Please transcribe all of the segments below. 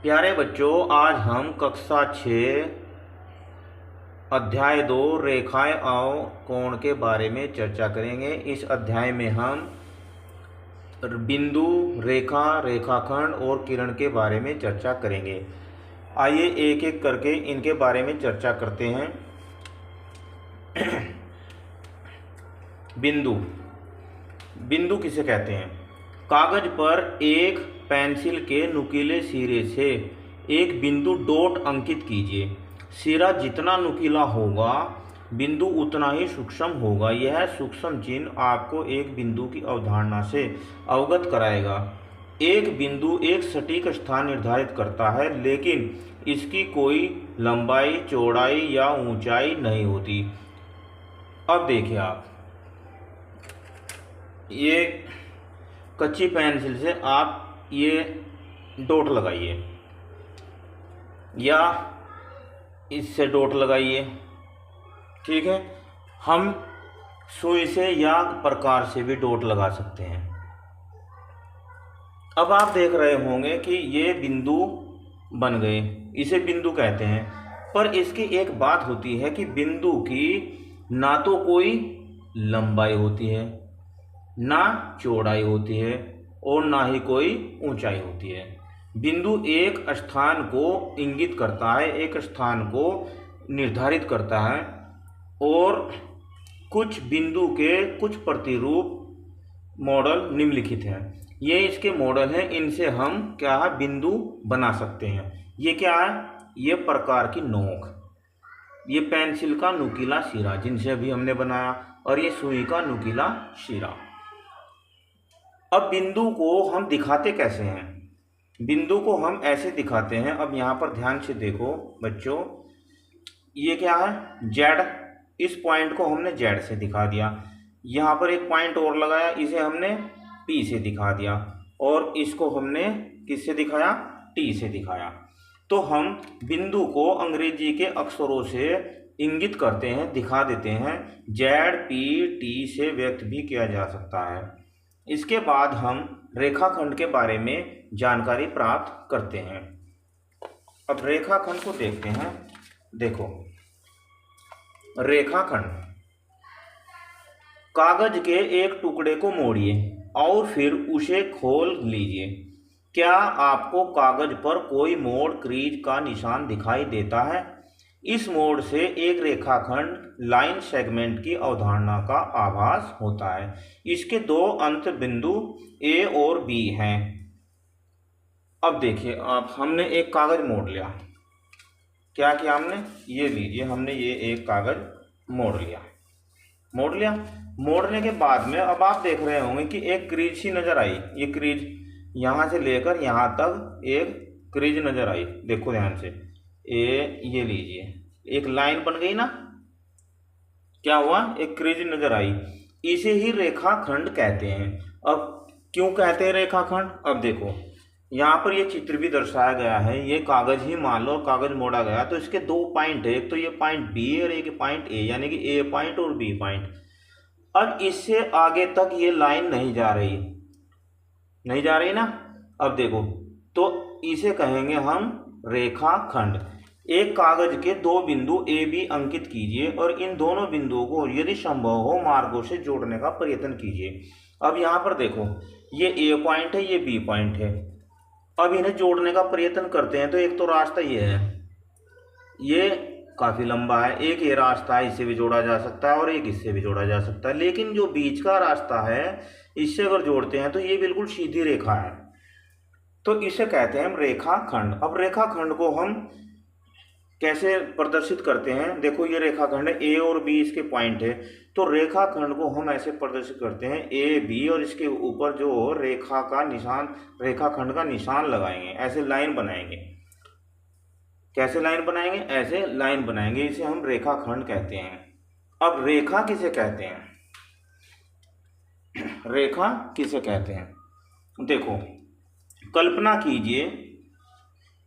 प्यारे बच्चों, आज हम कक्षा 6 अध्याय 2 रेखाएं और कोण के बारे में चर्चा करेंगे। इस अध्याय में हम बिंदु, रेखा, रेखाखंड और किरण के बारे में चर्चा करेंगे। आइए एक एक करके इनके बारे में चर्चा करते हैं। बिंदु। बिंदु किसे कहते हैं? कागज पर एक पेंसिल के नुकीले सिरे से एक बिंदु डॉट अंकित कीजिए। सिरा जितना नुकीला होगा, बिंदु उतना ही सूक्ष्म होगा। यह सूक्ष्म चिन्ह आपको एक बिंदु की अवधारणा से अवगत कराएगा। एक बिंदु एक सटीक स्थान निर्धारित करता है, लेकिन इसकी कोई लंबाई, चौड़ाई या ऊंचाई नहीं होती। अब देखिए आप, ये कच्ची पेंसिल से आप ये डॉट लगाइए या इससे डॉट लगाइए, ठीक है। हम सुई से या प्रकार से भी डॉट लगा सकते हैं। अब आप देख रहे होंगे कि ये बिंदु बन गए, इसे बिंदु कहते हैं। पर इसकी एक बात होती है कि बिंदु की ना तो कोई लंबाई होती है, ना चौड़ाई होती है और ना ही कोई ऊंचाई होती है। बिंदु एक स्थान को इंगित करता है, एक स्थान को निर्धारित करता है और कुछ बिंदु के कुछ प्रतिरूप मॉडल निम्नलिखित हैं। ये इसके मॉडल हैं, इनसे हम क्या है, बिंदु बना सकते हैं। ये क्या है? ये प्रकार की नोक, ये पेंसिल का नुकीला सिरा जिनसे अभी हमने बनाया, और ये सुई का नुकीला सिरा। अब बिंदु को हम दिखाते कैसे हैं? बिंदु को हम ऐसे दिखाते हैं। अब यहाँ पर ध्यान से देखो बच्चों, ये क्या है? जेड। इस पॉइंट को हमने जेड से दिखा दिया। यहाँ पर एक पॉइंट और लगाया, इसे हमने पी से दिखा दिया, और इसको हमने किससे दिखाया? टी से दिखाया। तो हम बिंदु को अंग्रेजी के अक्षरों से इंगित करते हैं, दिखा देते हैं। जेड, पी, टी से व्यक्त भी किया जा सकता है। इसके बाद हम रेखाखंड के बारे में जानकारी प्राप्त करते हैं। अब रेखाखंड को देखते हैं। देखो, रेखाखंड, कागज के एक टुकड़े को मोड़िए और फिर उसे खोल लीजिए। क्या आपको कागज पर कोई मोड़, क्रीज का निशान दिखाई देता है? इस मोड़ से एक रेखाखंड, लाइन सेगमेंट की अवधारणा का आभास होता है। इसके दो अंत बिंदु ए और बी हैं। अब देखिए आप, हमने एक कागज मोड़ लिया। क्या किया हमने? ये लीजिए, हमने ये एक कागज मोड़ लिया। मोड़ने के बाद में अब आप देख रहे होंगे कि एक क्रीज सी नजर आई। ये क्रीज यहाँ से लेकर यहाँ तक एक क्रीज नजर आई। देखो ध्यान से, ये लीजिए, एक लाइन बन गई ना। क्या हुआ? एक क्रीज नजर आई। इसे ही रेखाखंड कहते हैं। अब क्यों कहते हैं रेखाखंड? अब देखो, यहाँ पर ये चित्र भी दर्शाया गया है। ये कागज ही मान लो, कागज मोड़ा गया तो इसके दो पॉइंट है, एक तो ये पॉइंट बी और एक पॉइंट ए, यानी कि ए पॉइंट और बी पॉइंट। अब इससे आगे तक ये लाइन नहीं जा रही ना। अब देखो, तो इसे कहेंगे हम रेखाखंड। एक कागज के दो बिंदु ए बी अंकित कीजिए और इन दोनों बिंदुओं को यदि संभव हो मार्गों से जोड़ने का प्रयत्न कीजिए। अब यहाँ पर देखो, ये ए पॉइंट है, ये बी पॉइंट है। अब इन्हें जोड़ने का प्रयत्न करते हैं तो एक तो रास्ता ये है, ये काफ़ी लंबा है। एक ये रास्ता है, इससे भी जोड़ा जा सकता है और एक इससे भी जोड़ा जा सकता है। लेकिन जो बीच का रास्ता है, इससे अगर जोड़ते हैं तो ये बिल्कुल सीधी रेखा है, तो इसे कहते हैं हम रेखाखंड। अब रेखाखंड को हम कैसे प्रदर्शित करते हैं? देखो, ये रेखाखंड है, ए और बी इसके पॉइंट है। तो रेखाखंड को हम ऐसे प्रदर्शित करते हैं, ए बी, और इसके ऊपर जो रेखा का निशान, रेखाखंड का निशान लगाएंगे, ऐसे लाइन बनाएंगे। कैसे लाइन बनाएंगे? ऐसे लाइन बनाएंगे। इसे हम रेखाखंड कहते हैं। अब रेखा किसे कहते हैं? रेखा किसे कहते हैं? देखो, कल्पना कीजिए,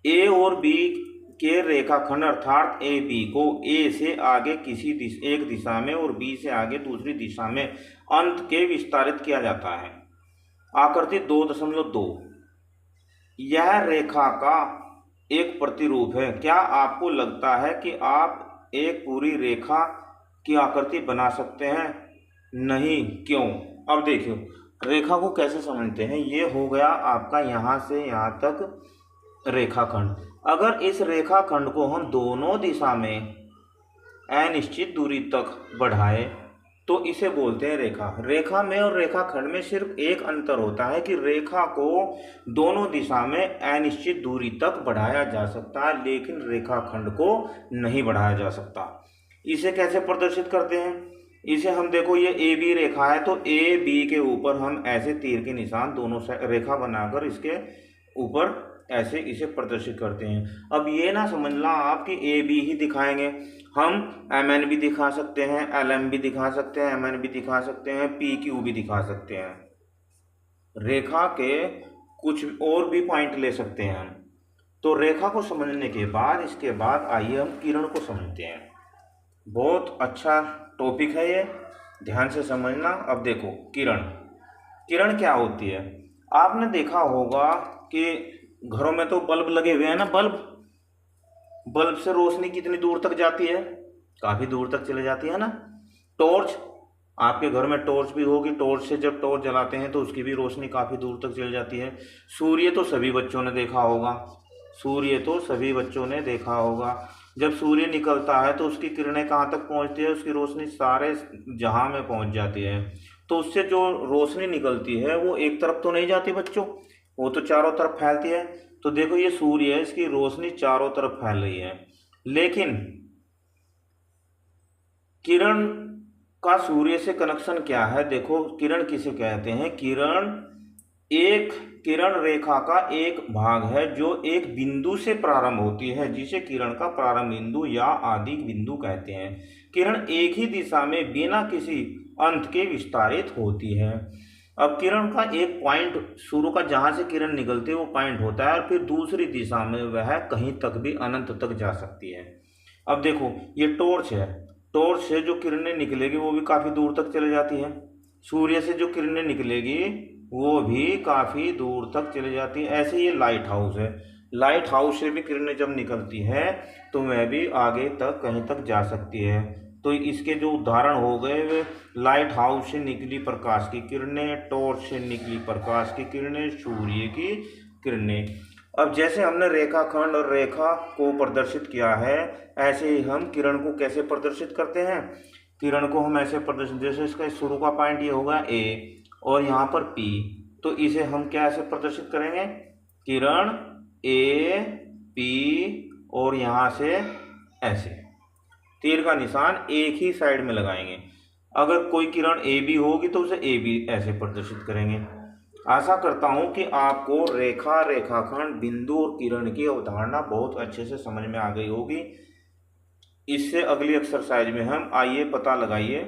ए और बी के रेखाखंड अर्थात ए बी को ए से आगे एक दिशा में और बी से आगे दूसरी दिशा में अंत के विस्तारित किया जाता है। आकृति 2.2। यह रेखा का एक प्रतिरूप है। क्या आपको लगता है कि आप एक पूरी रेखा की आकृति बना सकते हैं? नहीं। क्यों? अब देखिए रेखा को कैसे समझते हैं। ये हो गया आपका यहाँ से यहाँ तक रेखाखंड। अगर इस रेखाखंड को हम दोनों दिशा में अनिश्चित दूरी तक बढ़ाए तो इसे बोलते हैं रेखा। रेखा में और रेखाखंड में सिर्फ एक अंतर होता है कि रेखा को दोनों दिशा में अनिश्चित दूरी तक बढ़ाया जा सकता है, लेकिन रेखाखंड को नहीं बढ़ाया जा सकता। इसे कैसे प्रदर्शित करते हैं? इसे हम देखो, ये ए बी रेखा है, तो ए बी के ऊपर हम ऐसे तीर के निशान दोनों रेखा बनाकर इसके ऊपर ऐसे इसे प्रदर्शित करते हैं। अब ये ना समझना आप कि ए बी ही दिखाएंगे, हम एम एन भी दिखा सकते हैं, एल एम भी दिखा सकते हैं, एम एन भी दिखा सकते हैं, पी क्यू भी दिखा सकते हैं। रेखा के कुछ और भी पॉइंट ले सकते हैं हम। तो रेखा को समझने के बाद इसके बाद आइए हम किरण को समझते हैं। बहुत अच्छा टॉपिक है ये, ध्यान से समझना। अब देखो किरण, किरण क्या होती है? आपने देखा होगा कि घरों में तो बल्ब लगे हुए हैं ना, बल्ब से रोशनी कितनी दूर तक जाती है? काफ़ी दूर तक चले जाती है ना। टॉर्च, आपके घर में टॉर्च भी होगी, टॉर्च से जब टॉर्च जलाते हैं तो उसकी भी रोशनी काफ़ी दूर तक चली जाती है। सूर्य तो सभी बच्चों ने देखा होगा, सूर्य तो सभी बच्चों ने देखा होगा। जब सूर्य निकलता है तो उसकी किरणें कहाँ तक पहुँचती है? उसकी रोशनी सारे जहां में पहुँच जाती है। तो उससे जो रोशनी निकलती है वो एक तरफ तो नहीं जाती बच्चों, वो तो चारों तरफ फैलती है। तो देखो ये सूर्य है, इसकी रोशनी चारों तरफ फैल रही है। लेकिन किरण का सूर्य से कनेक्शन क्या है? देखो किरण किसे कहते हैं? किरण रेखा का एक भाग है जो एक बिंदु से प्रारंभ होती है, जिसे किरण का प्रारंभ बिंदु या आदि बिंदु कहते हैं। किरण एक ही दिशा में बिना किसी अंत के विस्तारित होती है। अब किरण का एक पॉइंट शुरू का, जहाँ से किरण निकलती है वो पॉइंट होता है, और फिर दूसरी दिशा में वह कहीं तक भी अनंत तक जा सकती है। अब देखो ये टॉर्च है, टॉर्च से जो किरणें निकलेगी वो भी काफ़ी दूर तक चले जाती है। सूर्य से जो किरणें निकलेगी वो भी काफ़ी दूर तक चली जाती है। ऐसे ये लाइट हाउस है, लाइट हाउस से भी किरणें जब निकलती है तो वह भी आगे तक कहीं तक जा सकती है। तो इसके जो उदाहरण हो गए वे लाइट हाउस से निकली प्रकाश की किरणें, टॉर्च से निकली प्रकाश की किरणें, सूर्य की किरणें। अब जैसे हमने रेखाखंड और रेखा को प्रदर्शित किया है, ऐसे ही हम किरण को कैसे प्रदर्शित करते हैं? किरण को हम ऐसे प्रदर्शित, जैसे इसका शुरू का पॉइंट ये होगा ए और यहाँ पर पी, तो इसे हम क्या ऐसे प्रदर्शित करेंगे? किरण ए पी और यहाँ से ऐसे तीर का निशान एक ही साइड में लगाएंगे। अगर कोई किरण ए बी होगी तो उसे ए बी ऐसे प्रदर्शित करेंगे। आशा करता हूँ कि आपको रेखा, रेखाखंड, बिंदु और किरण की अवधारणा बहुत अच्छे से समझ में आ गई होगी। इससे अगली एक्सरसाइज में हम आइए पता लगाइए